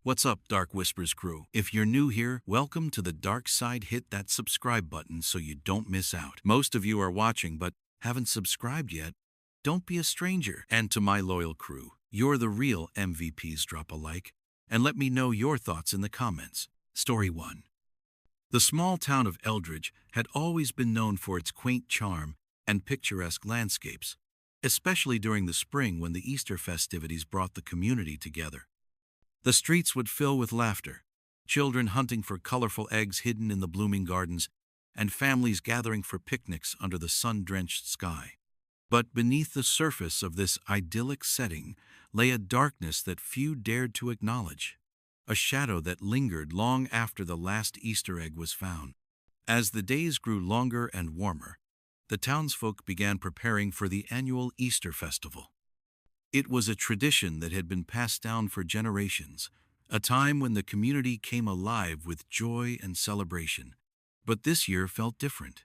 What's up, Dark Whispers crew? If you're new here, welcome to the dark side. Hit that subscribe button so you don't miss out. Most of you are watching but haven't subscribed yet. Don't be a stranger. And to my loyal crew, you're the real MVPs. Drop a like and let me know your thoughts in the comments. Story 1. The small town of Eldridge had always been known for its quaint charm and picturesque landscapes, especially during the spring when the Easter festivities brought the community together. The streets would fill with laughter, children hunting for colorful eggs hidden in the blooming gardens, and families gathering for picnics under the sun-drenched sky. But beneath the surface of this idyllic setting lay a darkness that few dared to acknowledge, a shadow that lingered long after the last Easter egg was found. As the days grew longer and warmer, the townsfolk began preparing for the annual Easter festival. It was a tradition that had been passed down for generations, a time when the community came alive with joy and celebration. But this year felt different.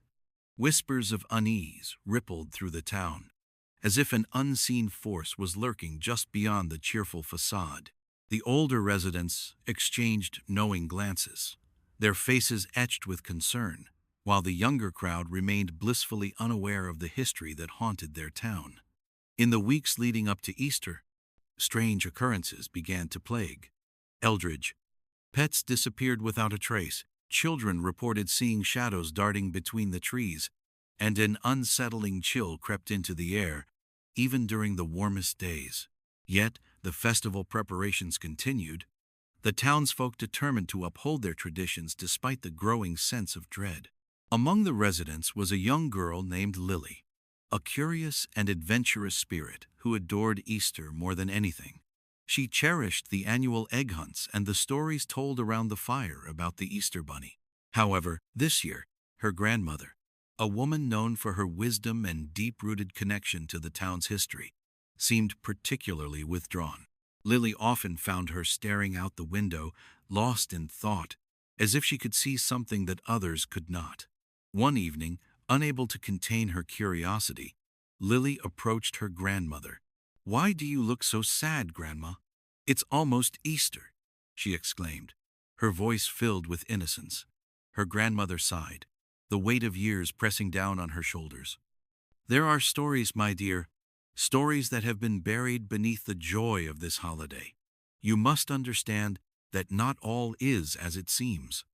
Whispers of unease rippled through the town, as if an unseen force was lurking just beyond the cheerful facade. The older residents exchanged knowing glances, their faces etched with concern, while the younger crowd remained blissfully unaware of the history that haunted their town. In the weeks leading up to Easter, strange occurrences began to plague Eldridge. Pets disappeared without a trace, children reported seeing shadows darting between the trees, and an unsettling chill crept into the air, even during the warmest days. Yet, the festival preparations continued, the townsfolk determined to uphold their traditions despite the growing sense of dread. Among the residents was a young girl named Lily, a curious and adventurous spirit who adored Easter more than anything. She cherished the annual egg hunts and the stories told around the fire about the Easter bunny. However, this year, her grandmother, a woman known for her wisdom and deep-rooted connection to the town's history, seemed particularly withdrawn. Lily often found her staring out the window, lost in thought, as if she could see something that others could not. One evening, unable to contain her curiosity, Lily approached her grandmother. "Why do you look so sad, Grandma? It's almost Easter," she exclaimed, her voice filled with innocence. Her grandmother sighed, the weight of years pressing down on her shoulders. "There are stories, my dear, stories that have been buried beneath the joy of this holiday. You must understand that not all is as it seems."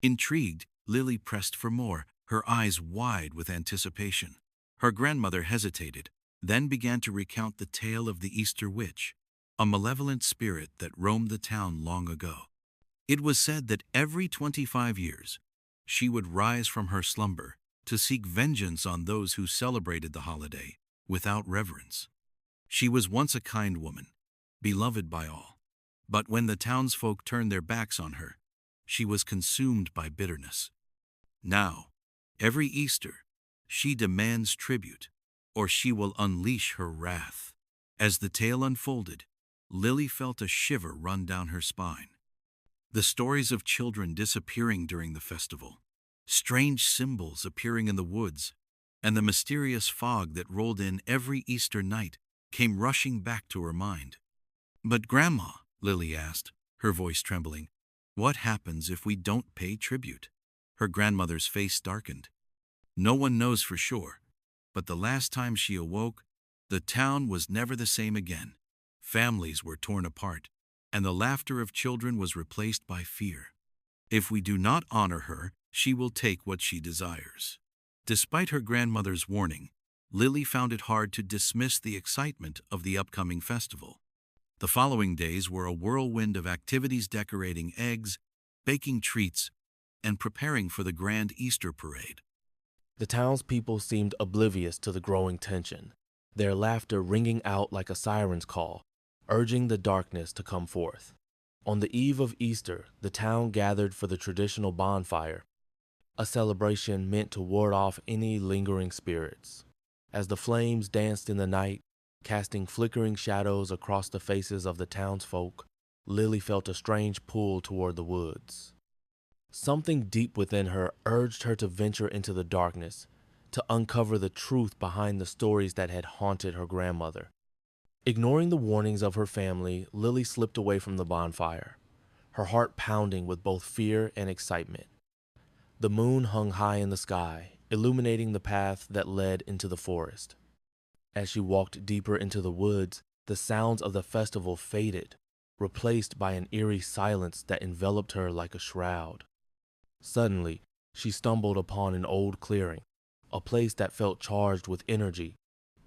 Intrigued, Lily pressed for more, her eyes wide with anticipation. Her grandmother hesitated, then began to recount the tale of the Easter witch, a malevolent spirit that roamed the town long ago. It was said that every 25 years, she would rise from her slumber to seek vengeance on those who celebrated the holiday without reverence. She was once a kind woman, beloved by all. But when the townsfolk turned their backs on her, she was consumed by bitterness. Now, every Easter, she demands tribute, or she will unleash her wrath. As the tale unfolded, Lily felt a shiver run down her spine. The stories of children disappearing during the festival, strange symbols appearing in the woods, and the mysterious fog that rolled in every Easter night came rushing back to her mind. "But Grandma," Lily asked, her voice trembling, "what happens if we don't pay tribute?" Her grandmother's face darkened. "No one knows for sure, but the last time she awoke, the town was never the same again. Families were torn apart, and the laughter of children was replaced by fear. If we do not honor her, she will take what she desires." Despite her grandmother's warning, Lily found it hard to dismiss the excitement of the upcoming festival. The following days were a whirlwind of activities, decorating eggs, baking treats, and preparing for the grand Easter parade. The townspeople seemed oblivious to the growing tension, their laughter ringing out like a siren's call, urging the darkness to come forth. On the eve of Easter, the town gathered for the traditional bonfire, a celebration meant to ward off any lingering spirits. As the flames danced in the night, casting flickering shadows across the faces of the townsfolk, Lily felt a strange pull toward the woods. Something deep within her urged her to venture into the darkness, to uncover the truth behind the stories that had haunted her grandmother. Ignoring the warnings of her family, Lily slipped away from the bonfire. her heart pounding with both fear and excitement. The moon hung high in the sky, illuminating the path that led into the forest. As she walked deeper into the woods, the sounds of the festival faded, replaced by an eerie silence that enveloped her like a shroud. Suddenly, she stumbled upon an old clearing, a place that felt charged with energy.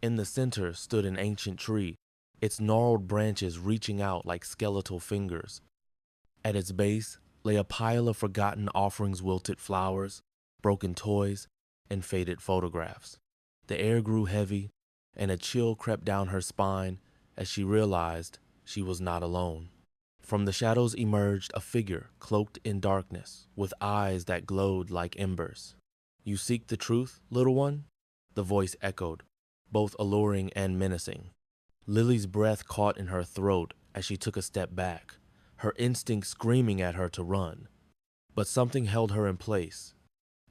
In the center stood an ancient tree, its gnarled branches reaching out like skeletal fingers. At its base lay a pile of forgotten offerings, wilted flowers, broken toys, and faded photographs. The air grew heavy, and a chill crept down her spine as she realized she was not alone. From the shadows emerged a figure cloaked in darkness, with eyes that glowed like embers. "You seek the truth, little one?" The voice echoed, both alluring and menacing. Lily's breath caught in her throat as she took a step back, her instinct screaming at her to run. But something held her in place,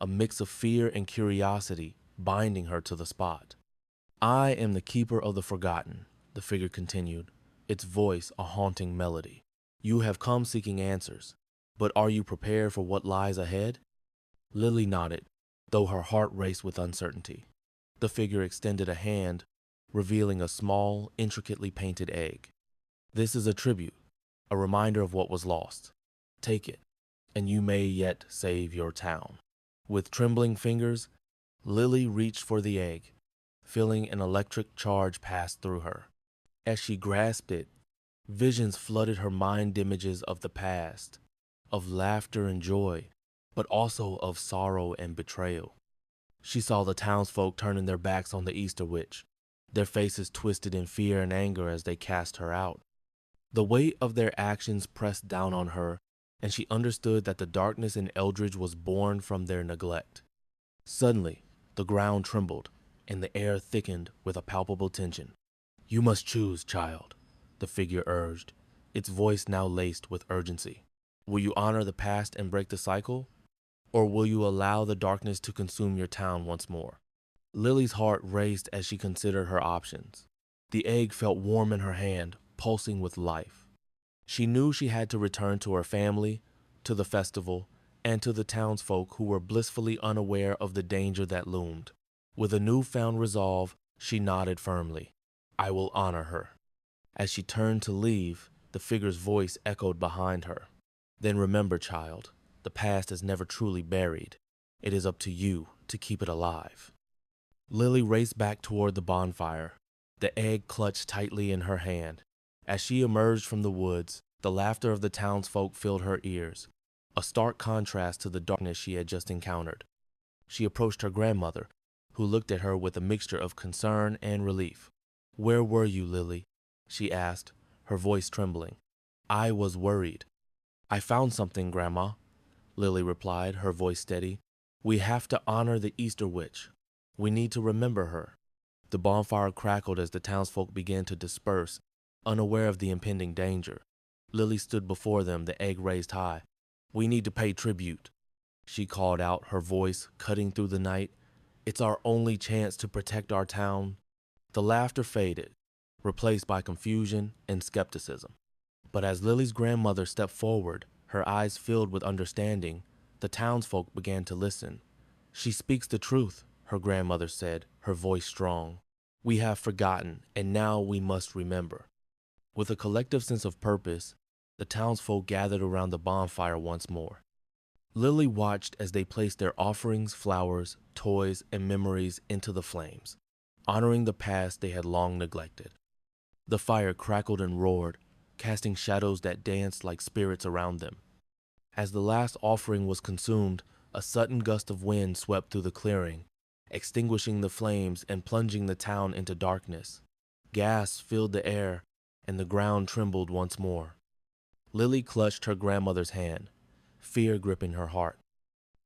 a mix of fear and curiosity binding her to the spot. "I am the keeper of the forgotten," the figure continued, its voice a haunting melody. "You have come seeking answers, but are you prepared for what lies ahead?" Lily nodded, though her heart raced with uncertainty. The figure extended a hand, revealing a small, intricately painted egg. "This is a tribute, a reminder of what was lost. Take it, and you may yet save your town." With trembling fingers, Lily reached for the egg, feeling an electric charge pass through her. As she grasped it, visions flooded her mind, images of the past, of laughter and joy, but also of sorrow and betrayal. She saw the townsfolk turning their backs on the Easter witch, their faces twisted in fear and anger as they cast her out. The weight of their actions pressed down on her, and she understood that the darkness in Eldridge was born from their neglect. Suddenly, the ground trembled, and the air thickened with a palpable tension. "You must choose, child," the figure urged, its voice now laced with urgency. "Will you honor the past and break the cycle? Or will you allow the darkness to consume your town once more?" Lily's heart raced as she considered her options. The egg felt warm in her hand, pulsing with life. She knew she had to return to her family, to the festival, and to the townsfolk who were blissfully unaware of the danger that loomed. With a newfound resolve, she nodded firmly. "I will honor her." As she turned to leave, the figure's voice echoed behind her. "Then remember, child, the past is never truly buried. It is up to you to keep it alive." Lily raced back toward the bonfire, the egg clutched tightly in her hand. As she emerged from the woods, the laughter of the townsfolk filled her ears, a stark contrast to the darkness she had just encountered. She approached her grandmother, who looked at her with a mixture of concern and relief. "Where were you, Lily?" she asked, her voice trembling. "I was worried." "I found something, Grandma," Lily replied, her voice steady. "We have to honor the Easter witch. We need to remember her." The bonfire crackled as the townsfolk began to disperse, unaware of the impending danger. Lily stood before them, the egg raised high. "We need to pay tribute," she called out, her voice cutting through the night. "It's our only chance to protect our town." The laughter faded, replaced by confusion and skepticism. But as Lily's grandmother stepped forward, her eyes filled with understanding, the townsfolk began to listen. "She speaks the truth," her grandmother said, her voice strong. "We have forgotten, and now we must remember." With a collective sense of purpose, the townsfolk gathered around the bonfire once more. Lily watched as they placed their offerings, flowers, toys, and memories into the flames, honoring the past they had long neglected. The fire crackled and roared, casting shadows that danced like spirits around them. As the last offering was consumed, a sudden gust of wind swept through the clearing, extinguishing the flames and plunging the town into darkness. Gasps filled the air, and the ground trembled once more. Lily clutched her grandmother's hand, fear gripping her heart.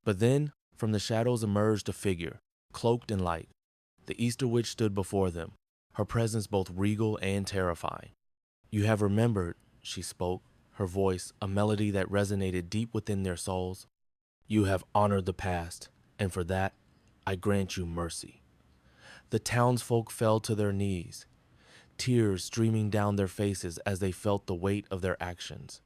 But then, from the shadows emerged a figure, cloaked in light. The Easter witch stood before them, her presence both regal and terrifying. "You have remembered," she spoke, her voice a melody that resonated deep within their souls. "You have honored the past, and for that, I grant you mercy." The townsfolk fell to their knees, tears streaming down their faces as they felt the weight of their actions.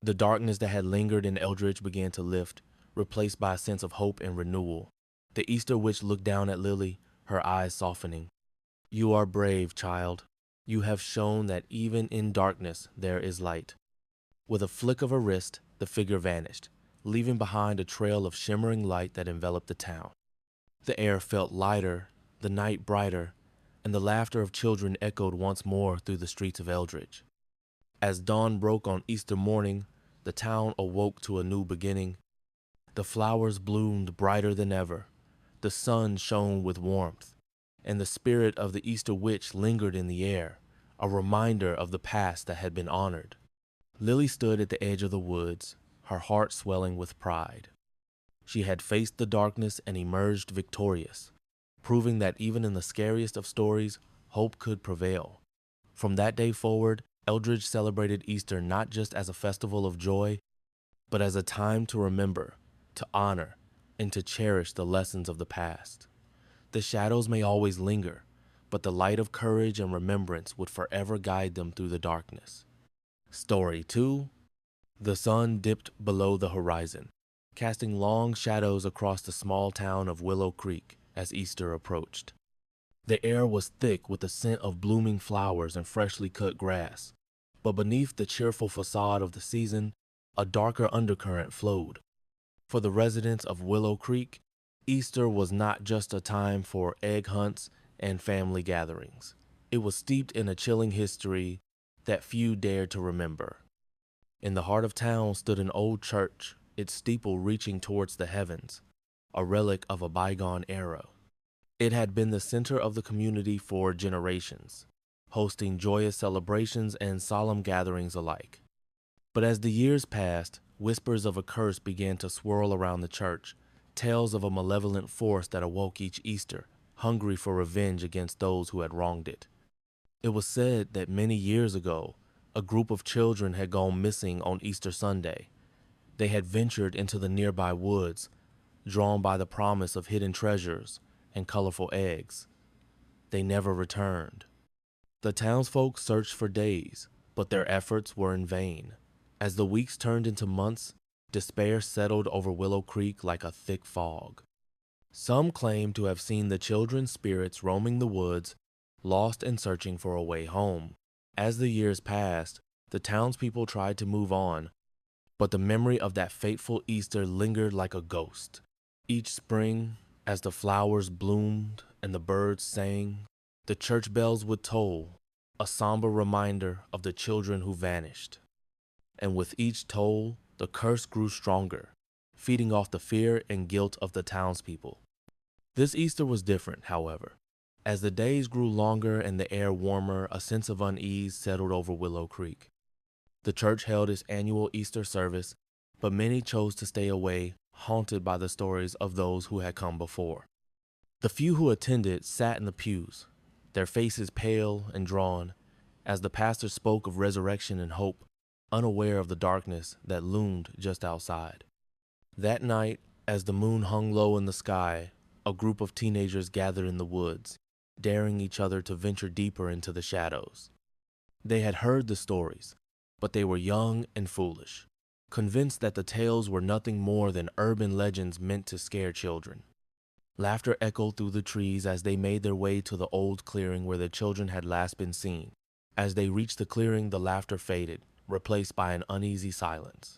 The darkness that had lingered in Eldridge began to lift, replaced by a sense of hope and renewal. The Easter witch looked down at Lily, her eyes softening. "You are brave, child. You have shown that even in darkness there is light." With a flick of her wrist, the figure vanished, leaving behind a trail of shimmering light that enveloped the town. The air felt lighter, the night brighter, and the laughter of children echoed once more through the streets of Eldridge. As dawn broke on Easter morning, the town awoke to a new beginning. The flowers bloomed brighter than ever, the sun shone with warmth, and the spirit of the Easter witch lingered in the air, a reminder of the past that had been honored. Lily stood at the edge of the woods, her heart swelling with pride. She had faced the darkness and emerged victorious, proving that even in the scariest of stories, hope could prevail. From that day forward, Eldridge celebrated Easter not just as a festival of joy, but as a time to remember, to honor, and to cherish the lessons of the past. The shadows may always linger, but the light of courage and remembrance would forever guide them through the darkness. Story 2. The sun dipped below the horizon, casting long shadows across the small town of Willow Creek as Easter approached. The air was thick with the scent of blooming flowers and freshly cut grass, but beneath the cheerful facade of the season, a darker undercurrent flowed. For the residents of Willow Creek, Easter was not just a time for egg hunts and family gatherings. It was steeped in a chilling history that few dared to remember. In the heart of town stood an old church, its steeple reaching towards the heavens, a relic of a bygone era. It had been the center of the community for generations, hosting joyous celebrations and solemn gatherings alike. But as the years passed, whispers of a curse began to swirl around the church, tales of a malevolent force that awoke each Easter, hungry for revenge against those who had wronged it. It was said that many years ago, a group of children had gone missing on Easter Sunday. They had ventured into the nearby woods, drawn by the promise of hidden treasures and colorful eggs. They never returned. The townsfolk searched for days, but their efforts were in vain. As the weeks turned into months, despair settled over Willow Creek like a thick fog. Some claimed to have seen the children's spirits roaming the woods, lost and searching for a way home. As the years passed, the townspeople tried to move on, but the memory of that fateful Easter lingered like a ghost. Each spring, as the flowers bloomed and the birds sang, the church bells would toll, a somber reminder of the children who vanished. And with each toll, the curse grew stronger, feeding off the fear and guilt of the townspeople. This Easter was different, however. As the days grew longer and the air warmer, a sense of unease settled over Willow Creek. The church held its annual Easter service, but many chose to stay away, haunted by the stories of those who had come before. The few who attended sat in the pews, their faces pale and drawn, as the pastor spoke of resurrection and hope, unaware of the darkness that loomed just outside. That night, as the moon hung low in the sky, a group of teenagers gathered in the woods, daring each other to venture deeper into the shadows. They had heard the stories, but they were young and foolish, convinced that the tales were nothing more than urban legends meant to scare children. Laughter echoed through the trees as they made their way to the old clearing where the children had last been seen. As they reached the clearing, the laughter faded, replaced by an uneasy silence.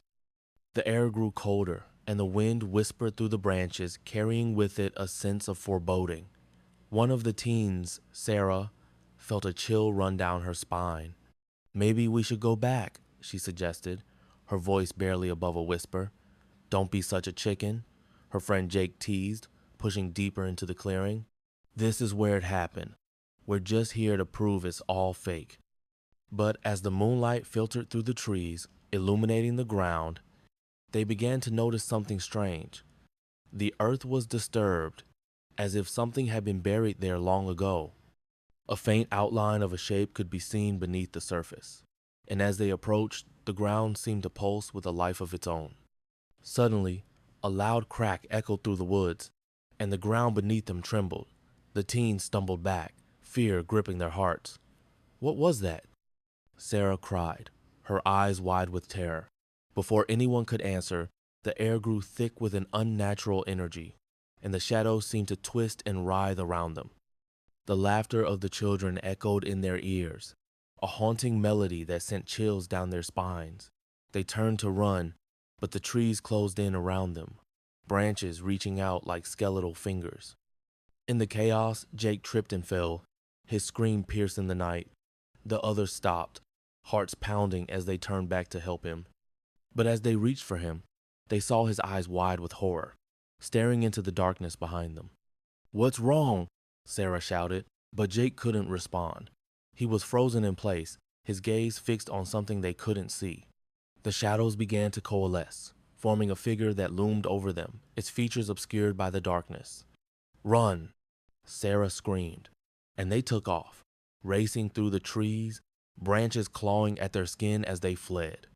The air grew colder, and the wind whispered through the branches, carrying with it a sense of foreboding. One of the teens, Sarah, felt a chill run down her spine. "Maybe we should go back," she suggested, her voice barely above a whisper. "Don't be such a chicken," her friend Jake teased, pushing deeper into the clearing. "This is where it happened. We're just here to prove it's all fake." But as the moonlight filtered through the trees, illuminating the ground, they began to notice something strange. The earth was disturbed, as if something had been buried there long ago. A faint outline of a shape could be seen beneath the surface, and as they approached, the ground seemed to pulse with a life of its own. Suddenly, a loud crack echoed through the woods, and the ground beneath them trembled. The teens stumbled back, fear gripping their hearts. "What was that?" Sarah cried, her eyes wide with terror. Before anyone could answer, the air grew thick with an unnatural energy, and the shadows seemed to twist and writhe around them. The laughter of the children echoed in their ears, a haunting melody that sent chills down their spines. They turned to run, but the trees closed in around them, branches reaching out like skeletal fingers. In the chaos, Jake tripped and fell, his scream piercing the night. The others stopped, hearts pounding as they turned back to help him. But as they reached for him, they saw his eyes wide with horror, staring into the darkness behind them. "What's wrong?" Sarah shouted, but Jake couldn't respond. He was frozen in place, his gaze fixed on something they couldn't see. The shadows began to coalesce, forming a figure that loomed over them, its features obscured by the darkness. "Run!" Sarah screamed, and they took off, racing through the trees, branches clawing at their skin as they fled.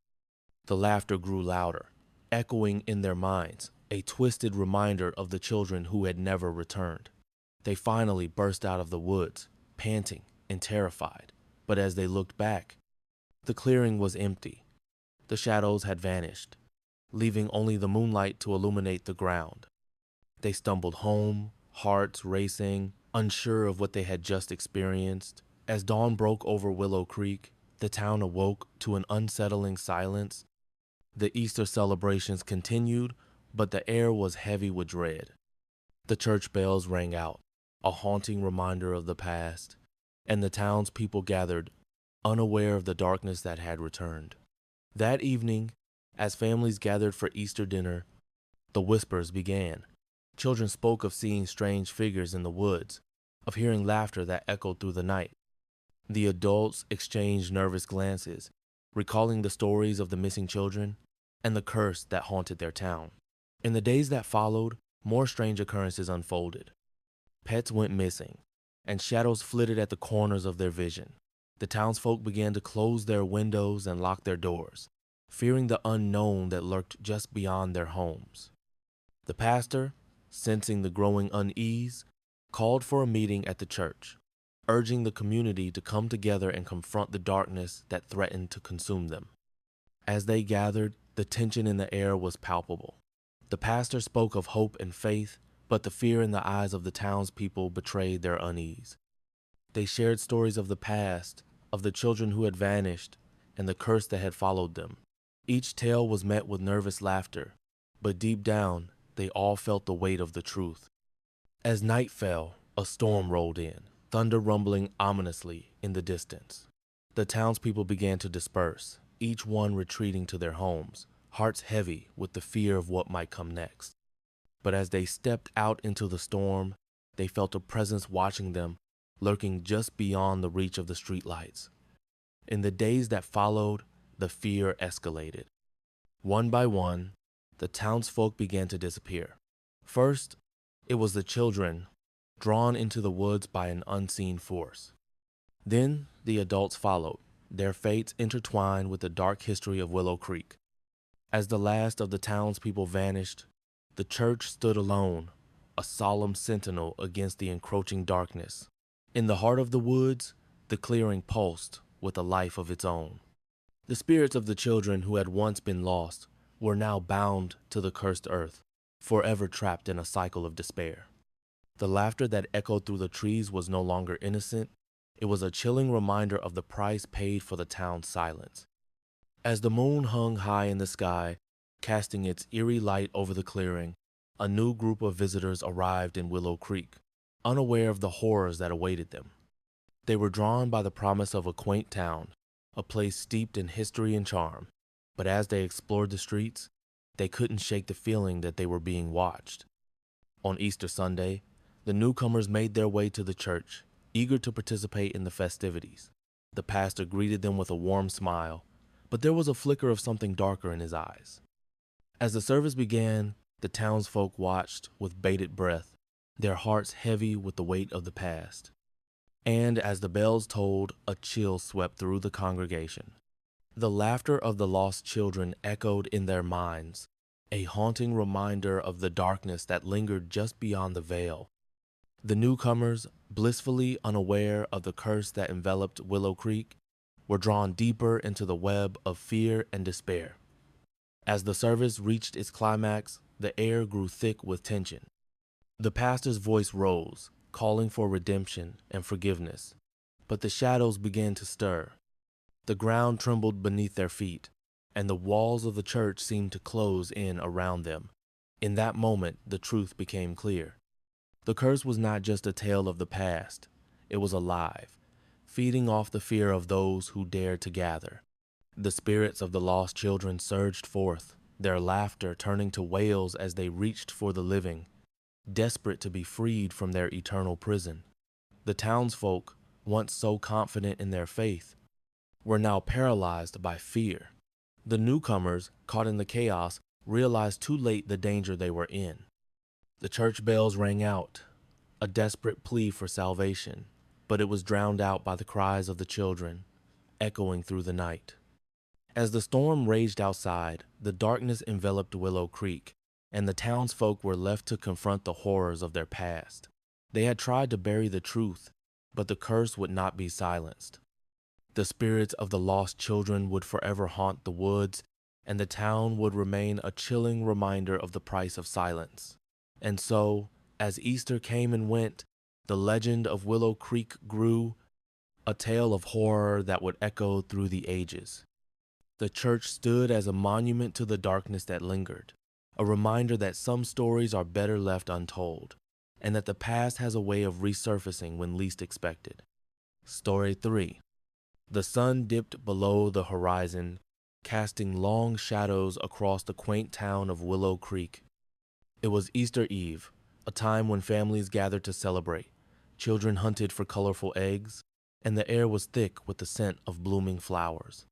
The laughter grew louder, echoing in their minds, a twisted reminder of the children who had never returned. They finally burst out of the woods, panting and terrified, but as they looked back, the clearing was empty. The shadows had vanished, leaving only the moonlight to illuminate the ground. They stumbled home, hearts racing, unsure of what they had just experienced. As dawn broke over Willow Creek, the town awoke to an unsettling silence. The Easter celebrations continued, but the air was heavy with dread. The church bells rang out, a haunting reminder of the past, and the townspeople gathered, unaware of the darkness that had returned. That evening, as families gathered for Easter dinner, the whispers began. Children spoke of seeing strange figures in the woods, of hearing laughter that echoed through the night. The adults exchanged nervous glances, recalling the stories of the missing children and the curse that haunted their town. In the days that followed, more strange occurrences unfolded. Pets went missing, and shadows flitted at the corners of their vision. The townsfolk began to close their windows and lock their doors, fearing the unknown that lurked just beyond their homes. The pastor, sensing the growing unease, called for a meeting at the church, urging the community to come together and confront the darkness that threatened to consume them. As they gathered, the tension in the air was palpable. The pastor spoke of hope and faith, but the fear in the eyes of the townspeople betrayed their unease. They shared stories of the past, of the children who had vanished, and the curse that had followed them. Each tale was met with nervous laughter, but deep down, they all felt the weight of the truth. As night fell, a storm rolled in, thunder rumbling ominously in the distance. The townspeople began to disperse, each one retreating to their homes, hearts heavy with the fear of what might come next. But as they stepped out into the storm, they felt a presence watching them, lurking just beyond the reach of the streetlights. In the days that followed, the fear escalated. One by one, the townsfolk began to disappear. First, it was the children, drawn into the woods by an unseen force. Then the adults followed, their fates intertwined with the dark history of Willow Creek. As the last of the townspeople vanished, the church stood alone, a solemn sentinel against the encroaching darkness. In the heart of the woods, the clearing pulsed with a life of its own. The spirits of the children who had once been lost were now bound to the cursed earth, forever trapped in a cycle of despair. The laughter that echoed through the trees was no longer innocent. It was a chilling reminder of the price paid for the town's silence. As the moon hung high in the sky, casting its eerie light over the clearing, a new group of visitors arrived in Willow Creek, unaware of the horrors that awaited them. They were drawn by the promise of a quaint town, a place steeped in history and charm, but as they explored the streets, they couldn't shake the feeling that they were being watched. On Easter Sunday, the newcomers made their way to the church, eager to participate in the festivities. The pastor greeted them with a warm smile, but there was a flicker of something darker in his eyes. As the service began, the townsfolk watched with bated breath, their hearts heavy with the weight of the past. And as the bells tolled, a chill swept through the congregation. The laughter of the lost children echoed in their minds, a haunting reminder of the darkness that lingered just beyond the veil. The newcomers, blissfully unaware of the curse that enveloped Willow Creek, were drawn deeper into the web of fear and despair. As the service reached its climax, the air grew thick with tension. The pastor's voice rose, calling for redemption and forgiveness. But the shadows began to stir. The ground trembled beneath their feet, and the walls of the church seemed to close in around them. In that moment, the truth became clear. The curse was not just a tale of the past. It was alive, feeding off the fear of those who dared to gather. The spirits of the lost children surged forth, their laughter turning to wails as they reached for the living, desperate to be freed from their eternal prison. The townsfolk, once so confident in their faith, were now paralyzed by fear. The newcomers, caught in the chaos, realized too late the danger they were in. The church bells rang out, a desperate plea for salvation, but it was drowned out by the cries of the children, echoing through the night. As the storm raged outside, the darkness enveloped Willow Creek, and the townsfolk were left to confront the horrors of their past. They had tried to bury the truth, but the curse would not be silenced. The spirits of the lost children would forever haunt the woods, and the town would remain a chilling reminder of the price of silence. And so, as Easter came and went, the legend of Willow Creek grew, a tale of horror that would echo through the ages. The church stood as a monument to the darkness that lingered, a reminder that some stories are better left untold, and that the past has a way of resurfacing when least expected. Story 3. The sun dipped below the horizon, casting long shadows across the quaint town of Willow Creek. It was Easter Eve, a time when families gathered to celebrate. Children hunted for colorful eggs, and the air was thick with the scent of blooming flowers.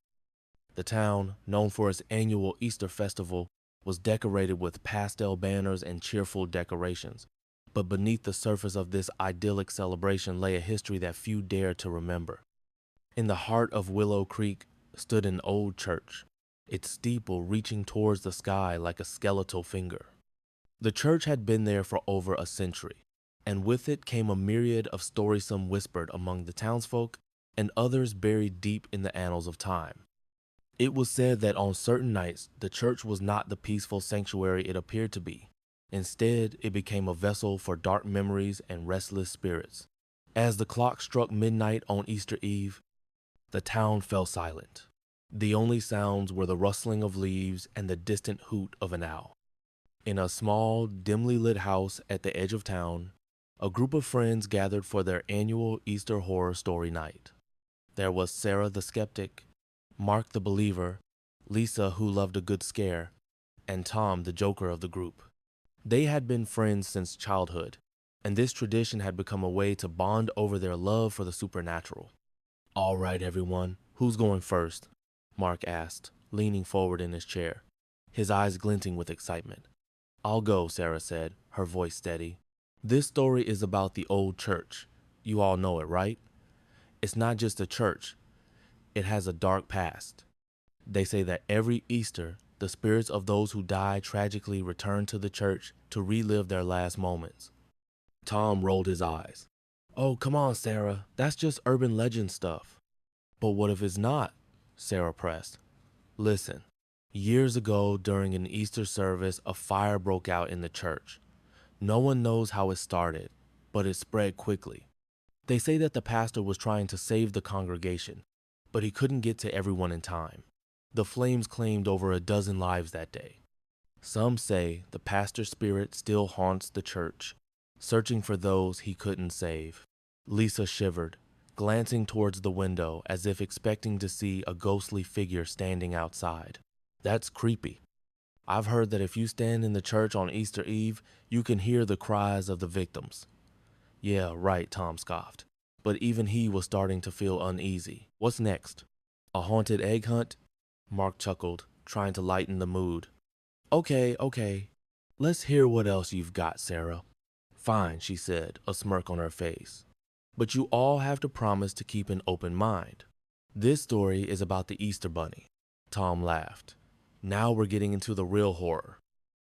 The town, known for its annual Easter festival, was decorated with pastel banners and cheerful decorations. But beneath the surface of this idyllic celebration lay a history that few dared to remember. In the heart of Willow Creek stood an old church, its steeple reaching towards the sky like a skeletal finger. The church had been there for over a century, and with it came a myriad of stories, some whispered among the townsfolk and others buried deep in the annals of time. It was said that on certain nights, the church was not the peaceful sanctuary it appeared to be. Instead, it became a vessel for dark memories and restless spirits. As the clock struck midnight on Easter Eve, the town fell silent. The only sounds were the rustling of leaves and the distant hoot of an owl. In a small, dimly lit house at the edge of town, a group of friends gathered for their annual Easter horror story night. There was Sarah the skeptic, Mark the believer, Lisa who loved a good scare, and Tom the joker of the group. They had been friends since childhood, and this tradition had become a way to bond over their love for the supernatural. "All right, everyone, who's going first?" Mark asked, leaning forward in his chair, his eyes glinting with excitement. "I'll go," Sarah said, her voice steady. "This story is about the old church. You all know it, right? It's not just a church. It has a dark past. They say that every Easter, the spirits of those who died tragically return to the church to relive their last moments." Tom rolled his eyes. "Oh, come on, Sarah. That's just urban legend stuff." "But what if it's not?" Sarah pressed. "Listen. Years ago, during an Easter service, a fire broke out in the church. No one knows how it started, but it spread quickly. They say that the pastor was trying to save the congregation, but he couldn't get to everyone in time. The flames claimed over a dozen lives that day. Some say the pastor's spirit still haunts the church, searching for those he couldn't save." Lisa shivered, glancing towards the window as if expecting to see a ghostly figure standing outside. "That's creepy. I've heard that if you stand in the church on Easter Eve, you can hear the cries of the victims." "Yeah, right," Tom scoffed. But even he was starting to feel uneasy. "What's next? A haunted egg hunt?" Mark chuckled, trying to lighten the mood. Okay. Let's hear what else you've got, Sarah." "Fine," she said, a smirk on her face. "But you all have to promise to keep an open mind. This story is about the Easter Bunny." Tom laughed. "Now we're getting into the real horror."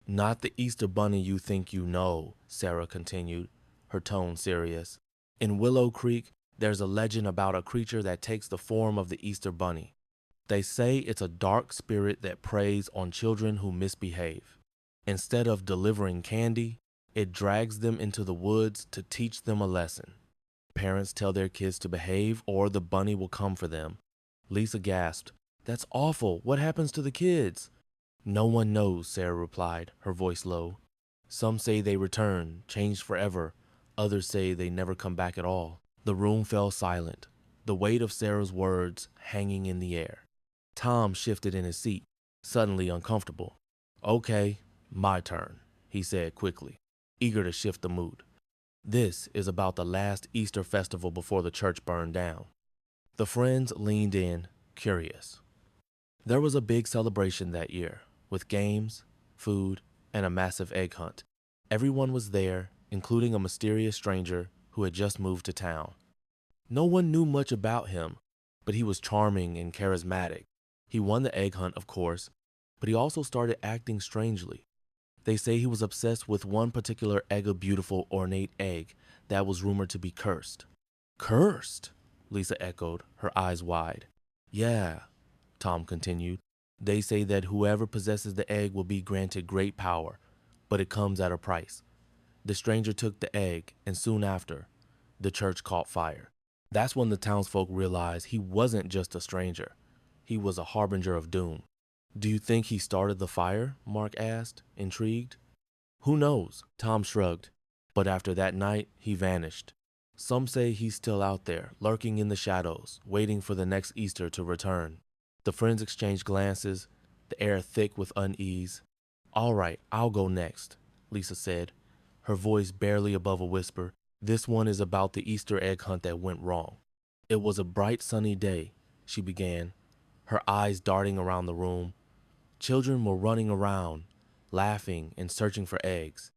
"Not the Easter Bunny you think you know," Sarah continued, her tone serious. "In Willow Creek, there's a legend about a creature that takes the form of the Easter Bunny. They say it's a dark spirit that preys on children who misbehave. Instead of delivering candy, it drags them into the woods to teach them a lesson. Parents tell their kids to behave or the bunny will come for them. Lisa gasped, "That's awful. What happens to the kids?" "No one knows," Sarah replied, her voice low. "Some say they return, changed forever. Others say they never come back at all." The room fell silent, the weight of Sarah's words hanging in the air. Tom shifted in his seat, suddenly uncomfortable. "Okay, my turn," he said quickly, eager to shift the mood. "This is about the last Easter festival before the church burned down." The friends leaned in, curious. There was a big celebration that year, with games, food, and a massive egg hunt. Everyone was there, including a mysterious stranger who had just moved to town. No one knew much about him, but he was charming and charismatic. He won the egg hunt, of course, but he also started acting strangely. They say he was obsessed with one particular egg, a beautiful, ornate egg that was rumored to be cursed. "Cursed?" Lisa echoed, her eyes wide. "Yeah," Tom continued. "They say that whoever possesses the egg will be granted great power, but it comes at a price." The stranger took the egg, and soon after, the church caught fire. That's when the townsfolk realized he wasn't just a stranger. He was a harbinger of doom. "Do you think he started the fire?" Mark asked, intrigued. "Who knows?" Tom shrugged. "But after that night, he vanished. Some say he's still out there, lurking in the shadows, waiting for the next Easter to return." The friends exchanged glances, the air thick with unease. "All right, I'll go next," Lisa said, her voice barely above a whisper. "This one is about the Easter egg hunt that went wrong." "It was a bright sunny day," she began, her eyes darting around the room. Children were running around, laughing and searching for eggs.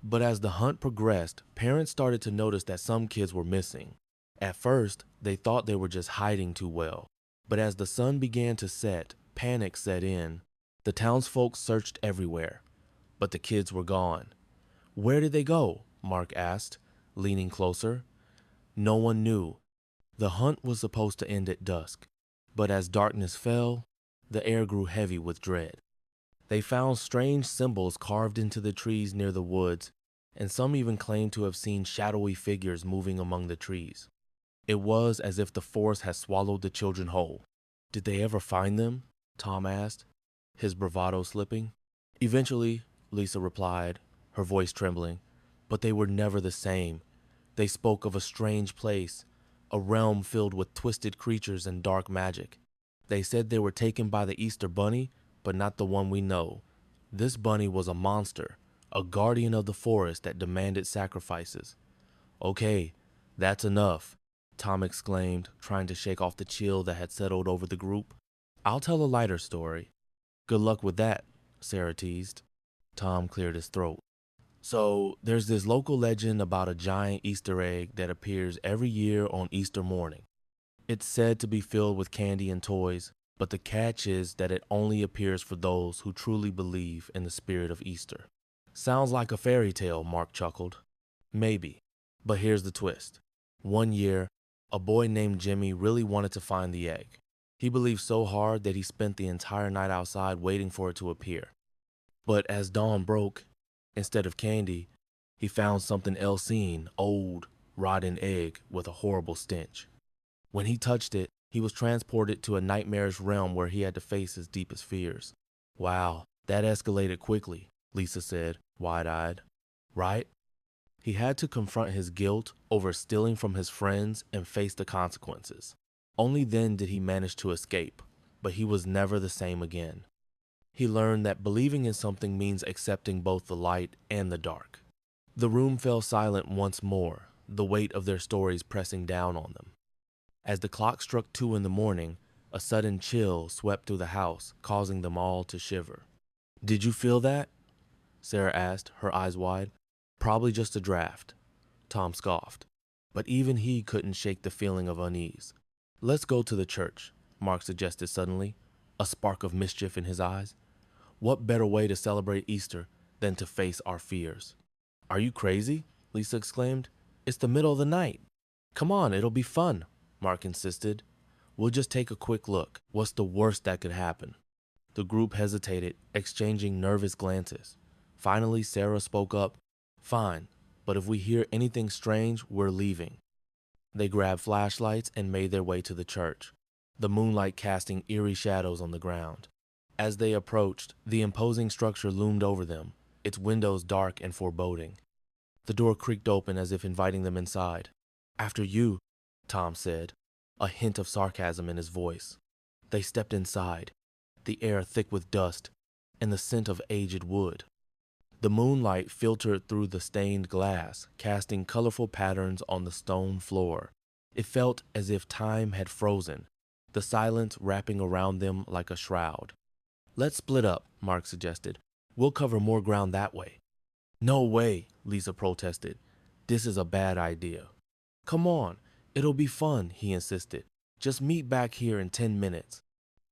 But as the hunt progressed, parents started to notice that some kids were missing. At first, they thought they were just hiding too well. But as the sun began to set, panic set in. The townsfolk searched everywhere, but the kids were gone. "Where did they go?" Mark asked, leaning closer. No one knew. The hunt was supposed to end at dusk, but as darkness fell, the air grew heavy with dread. They found strange symbols carved into the trees near the woods, and some even claimed to have seen shadowy figures moving among the trees. It was as if the forest had swallowed the children whole. "Did they ever find them?" Tom asked, his bravado slipping. "Eventually," Lisa replied, her voice trembling, "but they were never the same. They spoke of a strange place, a realm filled with twisted creatures and dark magic. They said they were taken by the Easter Bunny, but not the one we know. This bunny was a monster, a guardian of the forest that demanded sacrifices." "Okay, that's enough," Tom exclaimed, trying to shake off the chill that had settled over the group. "I'll tell a lighter story." "Good luck with that," Sarah teased. Tom cleared his throat. "So, there's this local legend about a giant Easter egg that appears every year on Easter morning. It's said to be filled with candy and toys, but the catch is that it only appears for those who truly believe in the spirit of Easter." "Sounds like a fairy tale," Mark chuckled. "Maybe, but here's the twist. One year, a boy named Jimmy really wanted to find the egg. He believed so hard that he spent the entire night outside waiting for it to appear. But as dawn broke, instead of candy, he found something else-seen, old, rotten egg with a horrible stench. When he touched it, he was transported to a nightmarish realm where he had to face his deepest fears." "Wow, that escalated quickly," Lisa said, wide-eyed. "Right?" He had to confront his guilt over stealing from his friends and face the consequences. Only then did he manage to escape, but he was never the same again. He learned that believing in something means accepting both the light and the dark. The room fell silent once more, the weight of their stories pressing down on them. As the clock struck 2 in the morning, a sudden chill swept through the house, causing them all to shiver. "Did you feel that?" Sarah asked, her eyes wide. "Probably just a draft," Tom scoffed. But even he couldn't shake the feeling of unease. "Let's go to the church," Mark suggested suddenly, a spark of mischief in his eyes. "What better way to celebrate Easter than to face our fears?" "Are you crazy?" Lisa exclaimed. "It's the middle of the night." "Come on, it'll be fun," Mark insisted. We'll just take a quick look. What's the worst that could happen? The group hesitated, exchanging nervous glances. Finally, Sarah spoke up. Fine, but if we hear anything strange, we're leaving. They grabbed flashlights and made their way to the church, the moonlight casting eerie shadows on the ground. As they approached, the imposing structure loomed over them, its windows dark and foreboding. The door creaked open as if inviting them inside. After you, Tom said, a hint of sarcasm in his voice. They stepped inside, the air thick with dust and the scent of aged wood. The moonlight filtered through the stained glass, casting colorful patterns on the stone floor. It felt as if time had frozen, the silence wrapping around them like a shroud. Let's split up, Mark suggested. We'll cover more ground that way. No way, Lisa protested. This is a bad idea. Come on, it'll be fun, he insisted. Just meet back here in 10 minutes.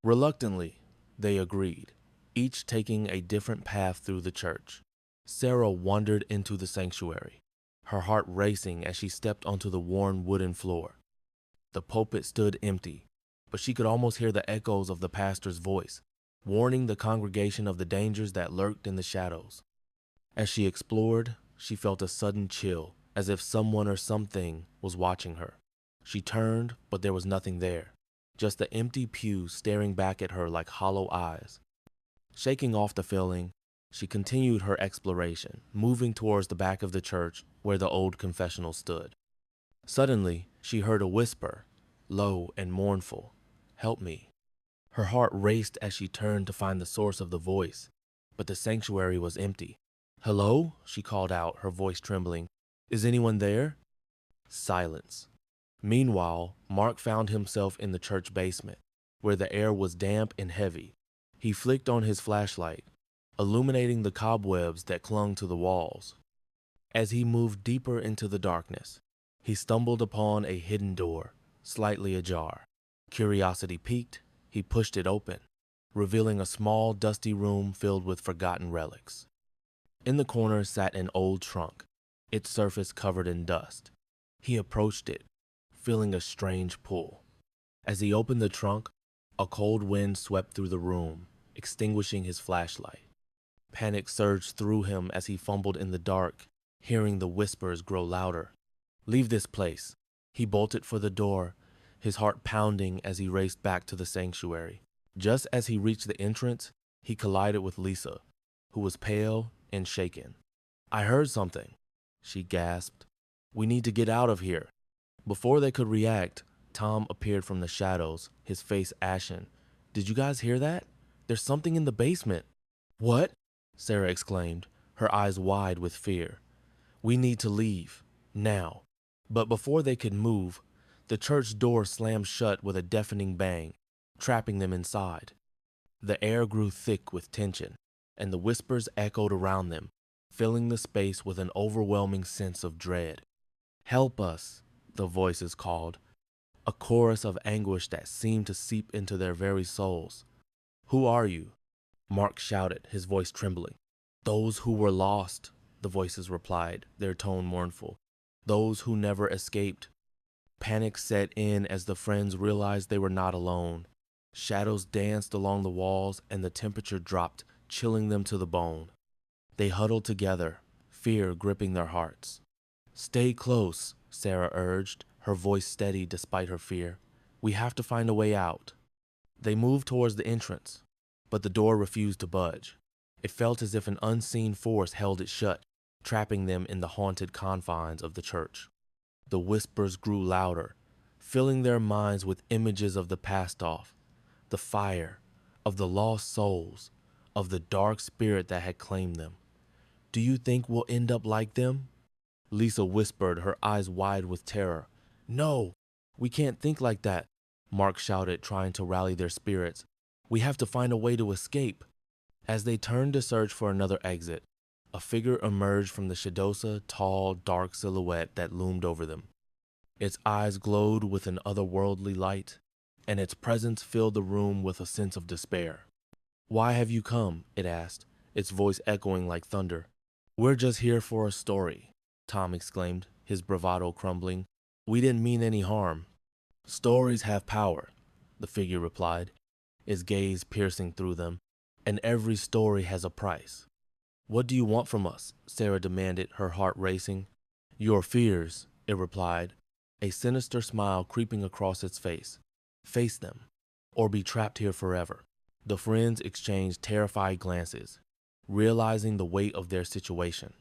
Reluctantly, they agreed, each taking a different path through the church. Sarah wandered into the sanctuary, her heart racing as she stepped onto the worn wooden floor. The pulpit stood empty, but she could almost hear the echoes of the pastor's voice, warning the congregation of the dangers that lurked in the shadows. As she explored, she felt a sudden chill, as if someone or something was watching her. She turned, but there was nothing there, just the empty pews staring back at her like hollow eyes. Shaking off the feeling, she continued her exploration, moving towards the back of the church where the old confessional stood. Suddenly, she heard a whisper, low and mournful, "Help me." Her heart raced as she turned to find the source of the voice, but the sanctuary was empty. "Hello?" she called out, her voice trembling. "Is anyone there?" Silence. Meanwhile, Mark found himself in the church basement, where the air was damp and heavy. He flicked on his flashlight, illuminating the cobwebs that clung to the walls. As he moved deeper into the darkness, he stumbled upon a hidden door, slightly ajar. Curiosity piqued, he pushed it open, revealing a small, dusty room filled with forgotten relics. In the corner sat an old trunk, its surface covered in dust. He approached it, feeling a strange pull. As he opened the trunk, a cold wind swept through the room, extinguishing his flashlight. Panic surged through him as he fumbled in the dark, hearing the whispers grow louder. "Leave this place." He bolted for the door, his heart pounding as he raced back to the sanctuary. Just as he reached the entrance, he collided with Lisa, who was pale and shaken. "I heard something," she gasped. "We need to get out of here." Before they could react, Tom appeared from the shadows, his face ashen. "Did you guys hear that? There's something in the basement." "What?" Sarah exclaimed, her eyes wide with fear. "We need to leave, now." But before they could move, the church door slammed shut with a deafening bang, trapping them inside. The air grew thick with tension, and the whispers echoed around them, filling the space with an overwhelming sense of dread. "Help us," the voices called, a chorus of anguish that seemed to seep into their very souls. "Who are you?" Mark shouted, his voice trembling. "Those who were lost," the voices replied, their tone mournful. "Those who never escaped." Panic set in as the friends realized they were not alone. Shadows danced along the walls and the temperature dropped, chilling them to the bone. They huddled together, fear gripping their hearts. "Stay close," Sarah urged, her voice steady despite her fear. "We have to find a way out." They moved towards the entrance, but the door refused to budge. It felt as if an unseen force held it shut, trapping them in the haunted confines of the church. The whispers grew louder, filling their minds with images of the past off, the fire, of the lost souls, of the dark spirit that had claimed them. "Do you think we'll end up like them?" Lisa whispered, her eyes wide with terror. "No, we can't think like that," Mark shouted, trying to rally their spirits. "We have to find a way to escape." As they turned to search for another exit, a figure emerged from the shadosa, tall, dark silhouette that loomed over them. Its eyes glowed with an otherworldly light, and its presence filled the room with a sense of despair. "Why have you come?" it asked, its voice echoing like thunder. "We're just here for a story," Tom exclaimed, his bravado crumbling. "We didn't mean any harm." "Stories have power," the figure replied, its gaze piercing through them. And every story has a price. What do you want from us? Sarah demanded, her heart racing. Your fears, it replied, a sinister smile creeping across its face. Face them, or be trapped here forever. The friends exchanged terrified glances, realizing the weight of their situation.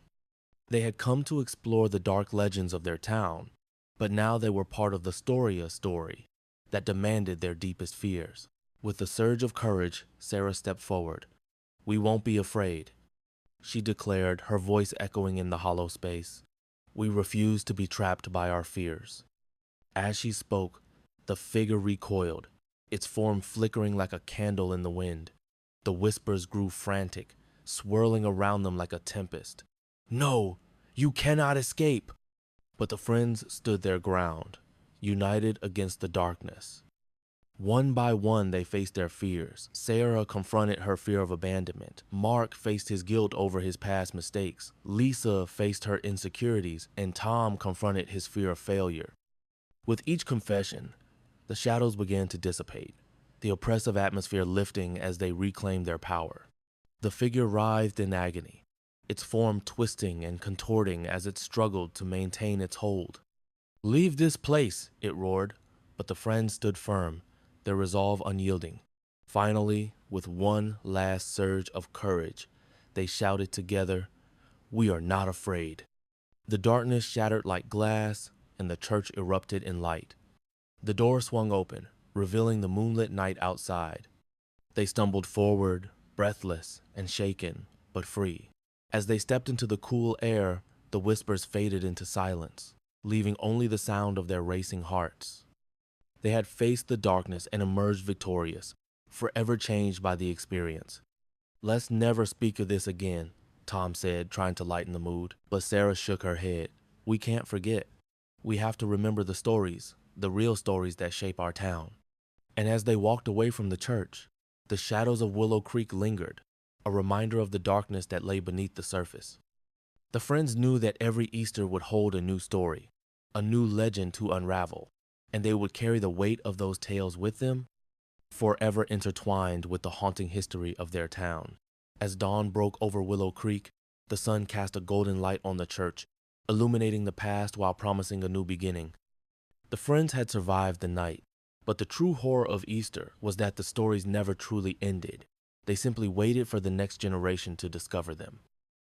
They had come to explore the dark legends of their town, but now they were part of the story that demanded their deepest fears. With a surge of courage, Sarah stepped forward. We won't be afraid, she declared, her voice echoing in the hollow space. We refuse to be trapped by our fears. As she spoke, the figure recoiled, its form flickering like a candle in the wind. The whispers grew frantic, swirling around them like a tempest. No, you cannot escape! But the friends stood their ground, united against the darkness. One by one, they faced their fears. Sarah confronted her fear of abandonment. Mark faced his guilt over his past mistakes. Lisa faced her insecurities, and Tom confronted his fear of failure. With each confession, the shadows began to dissipate, the oppressive atmosphere lifting as they reclaimed their power. The figure writhed in agony, its form twisting and contorting as it struggled to maintain its hold. Leave this place, it roared, but the friends stood firm, their resolve unyielding. Finally, with one last surge of courage, they shouted together, We are not afraid. The darkness shattered like glass, and the church erupted in light. The door swung open, revealing the moonlit night outside. They stumbled forward, breathless and shaken, but free. As they stepped into the cool air, the whispers faded into silence, leaving only the sound of their racing hearts. They had faced the darkness and emerged victorious, forever changed by the experience. Let's never speak of this again, Tom said, trying to lighten the mood, but Sarah shook her head. We can't forget. We have to remember the stories, the real stories that shape our town. And as they walked away from the church, the shadows of Willow Creek lingered, a reminder of the darkness that lay beneath the surface. The friends knew that every Easter would hold a new story, a new legend to unravel, and they would carry the weight of those tales with them, forever intertwined with the haunting history of their town. As dawn broke over Willow Creek, the sun cast a golden light on the church, illuminating the past while promising a new beginning. The friends had survived the night, but the true horror of Easter was that the stories never truly ended. They simply waited for the next generation to discover them.